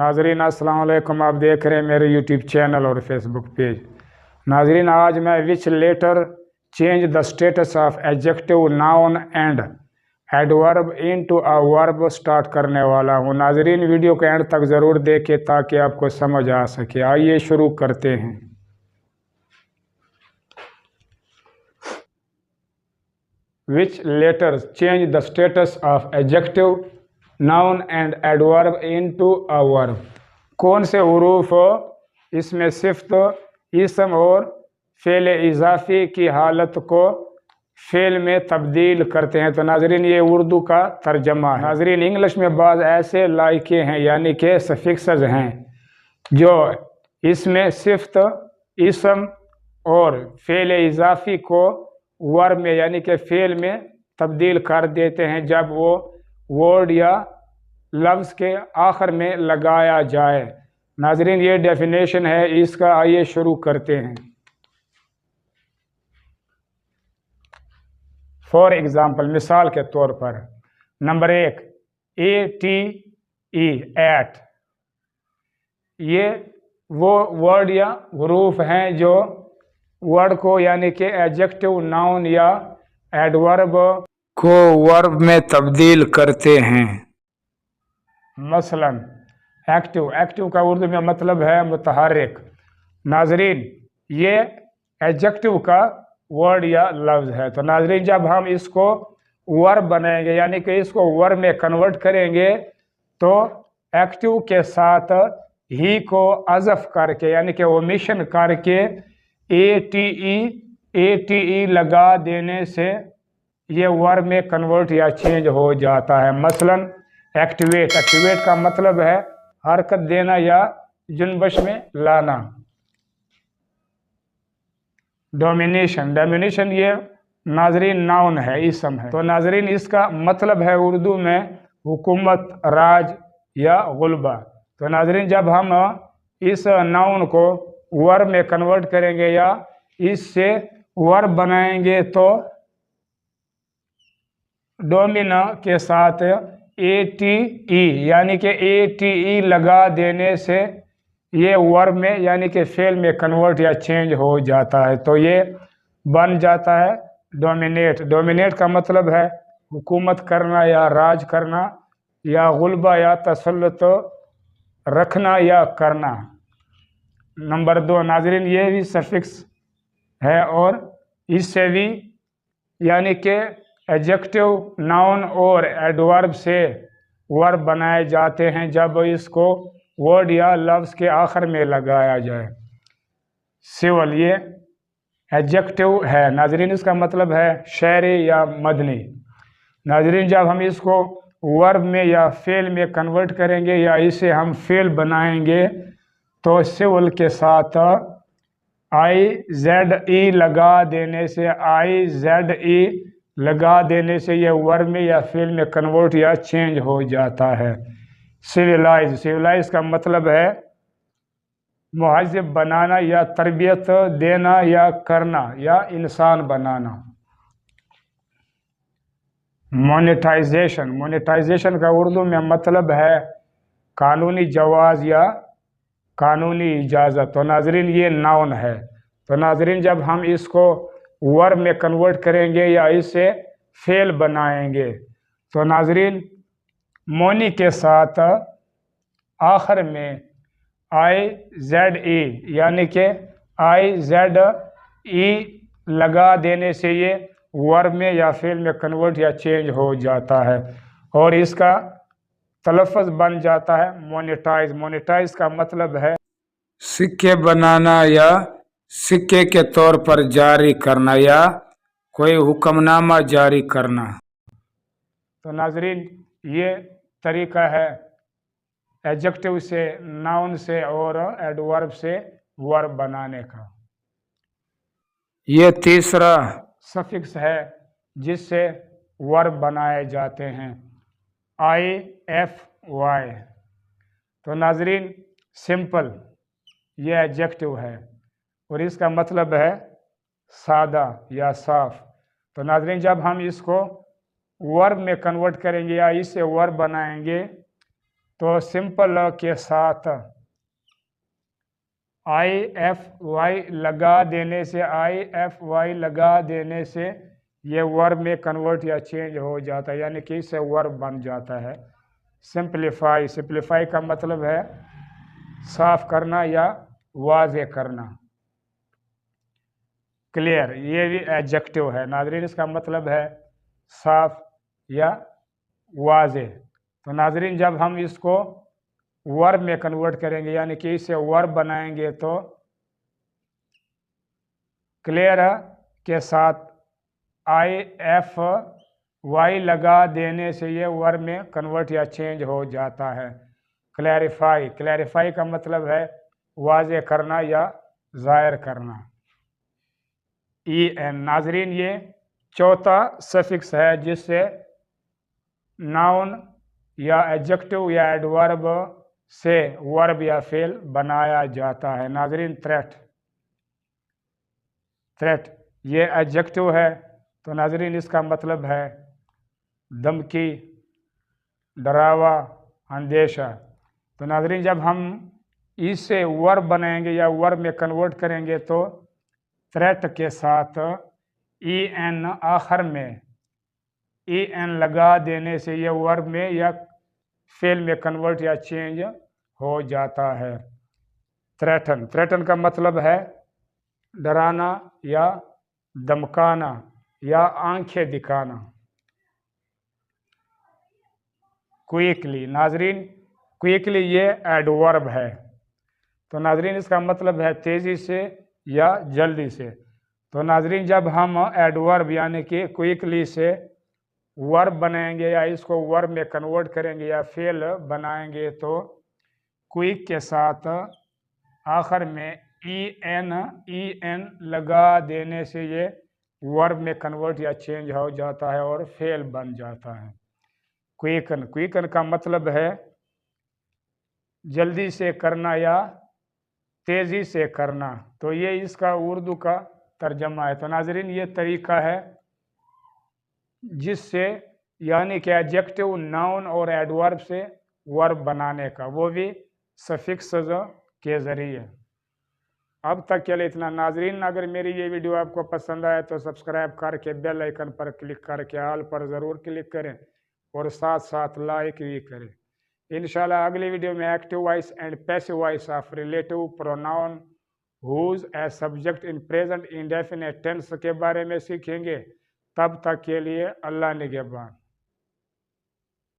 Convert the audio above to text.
नाजरीन अस्सलाम वालेकुम। आप देख रहे हैं मेरे यूट्यूब चैनल और फेसबुक पेज। नाजरीन आज मैं which letter change the status of adjective noun and adverb into a verb start करने वाला हूँ। नाजरीन वीडियो के एंड तक ज़रूर देखें ताकि आपको समझ आ सके। आइए शुरू करते हैं। Which letter change the status of adjective noun and adverb into a verb. कौन से हुरूफ इसमें सिफ्त, इसम और फेल इजाफी की हालत को फेल में तब्दील करते हैं। तो नाजरीन ये उर्दू का तर्जमा है। नाजरीन इंग्लिश में बाद ऐसे लाइके हैं यानी कि सफिक्सेस हैं जो इसमें सिफ्त, इसम और फेल इजाफी को वर्ब में यानी कि फेल में तब्दील कर देते हैं जब वो वर्ड या लफ्ज़ के आखिर में लगाया जाए। नाजरीन ये डेफिनेशन है इसका। आइए शुरू करते हैं। फॉर एग्ज़ाम्पल मिसाल के तौर पर नंबर 1 ATE एट, ये वो वर्ड या हुरूफ हैं जो वर्ड को यानी कि एडजेक्टिव नाउन या एडवर्ब को वर्ब में तब्दील करते हैं। मसलन एक्टिव, एक्टिव का उर्दू में मतलब है मुतहर्रिक। नाजरीन ये एडजेक्टिव का वर्ड या लफ्ज़ है। तो नाजरीन जब हम इसको वर्ब बनाएंगे यानी कि इसको वर्ब में कन्वर्ट करेंगे तो एक्टिव के साथ ही को अज़फ करके यानी कि ओमिशन करके ATE लगा देने से ये वर्ब में कन्वर्ट या चेंज हो जाता है। मसलन एक्टिवेट, एक्टिवेट का मतलब है हरकत देना या जुनबश में लाना। डोमिनेशन, डोमिनेशन ये नाजरीन नाउन है, इसम है। तो नाजरीन इसका मतलब है उर्दू में हुकूमत, राज या गुलबा। तो नाजरीन जब हम इस नाउन को वर्ब में कन्वर्ट करेंगे या इससे वर्ब बनाएंगे तो डोमिना के साथ ATE यानी कि ATE लगा देने से ये वर्ब में यानी कि फेल में कन्वर्ट या चेंज हो जाता है। तो ये बन जाता है डोमिनेट। डोमिनेट का मतलब है हुकूमत करना या राज करना या गुलबा या तसल्लुत रखना या करना। नंबर 2 नाजरीन ये भी सफिक्स है और इससे भी यानी कि एडजेक्टिव नाउन और एडवर्ब से वर्ब बनाए जाते हैं जब इसको वर्ड या लफ्ज़ के आखिर में लगाया जाए। सिविल ये एडजेक्टिव है। नाजरीन इसका मतलब है शहरी या मदनी। नाजरीन जब हम इसको वर्ब में या फेल में कन्वर्ट करेंगे या इसे हम फेल बनाएंगे तो सिविल के साथ IZE लगा देने से IZE लगा देने से यह वर्ब में या फेल में कन्वर्ट या चेंज हो जाता है। सिविलाइज, सिविलाइज का मतलब है मुहज़्ज़ब बनाना या तरबियत देना या करना या इंसान बनाना। मोनेटाइजेशन, मोनेटाइजेशन का उर्दू में मतलब है कानूनी जवाज़ या कानूनी इजाज़त। तो नाजरीन ये नाउन है। तो नाजरीन जब हम इसको वर्ब में कन्वर्ट करेंगे या इसे फेल बनाएंगे तो नाजरीन मोनी के साथ आखिर में IZE यानी कि IZE लगा देने से ये वर्ब में या फेल में कन्वर्ट या चेंज हो जाता है और इसका तलफ़्फ़ुज़ बन जाता है मोनेटाइज। मोनेटाइज का मतलब है सिक्के बनाना या सिक्के के तौर पर जारी करना या कोई हुक्मनामा जारी करना। तो नाजरीन ये तरीका है एडजेक्टिव से, नाउन से और एडवर्ब से वर्ब बनाने का। ये तीसरा सफिक्स है जिससे वर्ब बनाए जाते हैं IFY। तो नाजरीन सिंपल ये एडजेक्टिव है और इसका मतलब है सादा या साफ। तो नाजरीन जब हम इसको वर्ब में कन्वर्ट करेंगे या इससे वर्ब बनाएंगे تو سمپل کے ساتھ آئی ایف وائی لگا دینے سے یہ ورب میں کنورٹ یا چینج ہو جاتا ہے، یعنی کہ اس سے ورب بن جاتا ہے۔ سمپلیفائی کا مطلب ہے صاف کرنا یا واضح کرنا۔ کلیئر یہ بھی ایڈجیکٹو ہے ناظرین، اس کا مطلب ہے صاف یا واضح۔ تو ناظرین جب ہم اس کو ورب میں کنورٹ کریں گے، یعنی کہ اسے ورب بنائیں گے، تو کلیئر کے ساتھ آئی ایف وائی لگا دینے سے یہ ورب میں کنورٹ یا چینج ہو جاتا ہے۔ کلیریفائی کا مطلب ہے واضح کرنا یا ظاہر کرنا۔ ای این ناظرین یہ چوتھا سفکس ہے جس سے ناؤن یا ایڈجیکٹو یا ایڈورب سے ورب یا فعل بنایا جاتا ہے۔ ناظرین تھریٹ یہ ایڈجیکٹو ہے، تو ناظرین اس کا مطلب ہے دھمکی، ڈراوا، اندیشہ۔ تو ناظرین جب ہم اس سے ورب بنائیں گے یا ورب میں کنورٹ کریں گے، تو تھریٹ کے ساتھ ای این آخر میں ای این لگا دینے سے یہ ورب میں یا فعل میں کنورٹ یا چینج ہو جاتا ہے۔ تھریٹن کا مطلب ہے ڈرانا یا دمکانا یا آنکھیں دکھانا۔ کوئکلی ناظرین کوئکلی یہ ایڈورب ہے، تو ناظرین اس کا مطلب ہے تیزی سے یا جلدی سے۔ تو ناظرین جب ہم ایڈورب یعنی کہ کوئکلی سے ورب بنائیں گے یا اس کو ورب میں کنورٹ کریں گے یا فعل بنائیں گے، تو کوئک کے ساتھ آخر میں ای این لگا دینے سے یہ ورب میں کنورٹ یا چینج ہو جاتا ہے اور فعل بن جاتا ہے۔ کوئکن کا مطلب ہے جلدی سے کرنا یا تیزی سے کرنا، تو یہ اس کا اردو کا ترجمہ ہے۔ تو ناظرین یہ طریقہ ہے جس سے یعنی کہ ایڈجیکٹو، ناؤن اور ایڈورب سے ورب بنانے کا، وہ بھی سفکسز کے ذریعے۔ اب تک کے لیے اتنا ناظرین، اگر میری یہ ویڈیو آپ کو پسند آئے تو سبسکرائب کر کے بیل آئیکن پر کلک کر کے آل پر ضرور کلک کریں اور ساتھ ساتھ لائک بھی کریں۔ انشاءاللہ اگلی ویڈیو میں active voice and passive voice of relative pronoun whose as subject in present indefinite tense کے بارے میں سیکھیں گے۔ تب تک کے لیے اللہ نگہبان۔